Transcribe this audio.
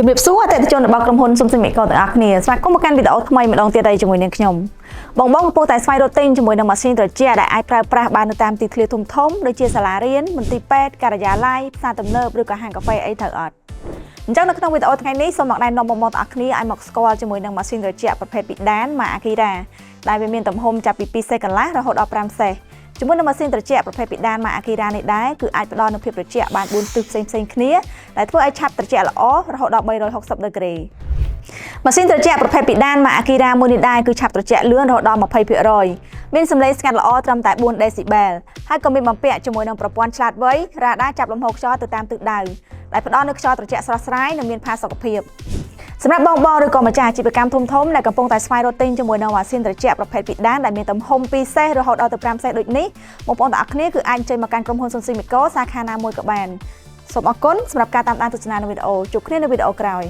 ជំរាបសួរអតិថិជនរបស់ក្រុមហ៊ុនស៊ុំស៊ីមីកូទាំងអស់គ្នាស្វាគមន៍មកកាន់វីដេអូថ្មីម្ដងទៀតហើយជាមួយនឹងខ្ញុំបងកំពុងតែស្វែងរកទិញជាមួយនឹងម៉ាស៊ីនត្រជាក់ដែលអាចប្រើប្រាស់បាននៅតាមទីធ្លាធំៗដូចជាសាលារៀនមន្ទីរពេទ្យការិយាល័យផ្សារទំនើបឬក៏ហាងកាហ្វេអីត្រូវអត់អញ្ចឹងនៅក្នុងវីដេអូថ្ងៃនេះសូមមកណែនាំបងប្អូនទាំងអស់គ្នាឲ្យមកស្គាល់ជាមួយនឹងម៉ាស៊ីនត្រជាក់ប្រភេទពីដានម៉ាអាគីរ៉ាដែលវាមានទំហំចាប់ពី2សេសកន្លះរហូតដល់5សេសជាមួយនឹងម៉ាស៊ីនត្រជាក់ប្រភេទពីដានម៉ាអាគីរ៉ានេះដែរគឺអាចផ្ដល់នូវភាពត្រជាក់បាន4ទិសផ្សេងៗគ្នាដែលធ្វើឲ្យឆាប់ត្រជាក់ល្អរហូតដល់360ដឺក្រេម៉ាស៊ីនត្រជាក់ប្រភេទពីដានម៉ាអាគីរ៉ាមួយនេះដែរគឺឆាប់ត្រជាក់លឿនរហូតដល់20%មានសំឡេងស្ងាត់ល្អត្រឹមតែ4ដេស៊ីបែលហើយក៏មានបំពាក់ជាមួយនឹងប្រព័ន្ធឆ្លាតវៃរ៉ាដាចាប់លំហូរខ្យល់ទៅតាមទិសដៅដែលផ្ដល់នូវខ្យល់ត្រជាក់ស្រស់ស្រាយនិងមានផាសុកភាពសម្រាប់បងឬក៏ម្ចាស់អាជីវកម្មធំៗដែលកំពុងតែស្វែងរកទិញជាមួយនឹងម៉ាស៊ីនត្រជាក់ប្រភេទពីដានដែលមានទំហំ2សេសរហូតដល់ទៅ5សេសដូចនេះបងប្អូនទាំងអស់គ្នាគឺអាចអញ្ជើញមកកាន់ក្រុមហ៊ុនស៊ុំស៊ីមីកូសាខាណាមួយក៏បានសូមអរគុណសម្រាប់ការតាមដានទស្សនានៅវីដេអូជួបគ្នានៅវីដេអូក្រោយ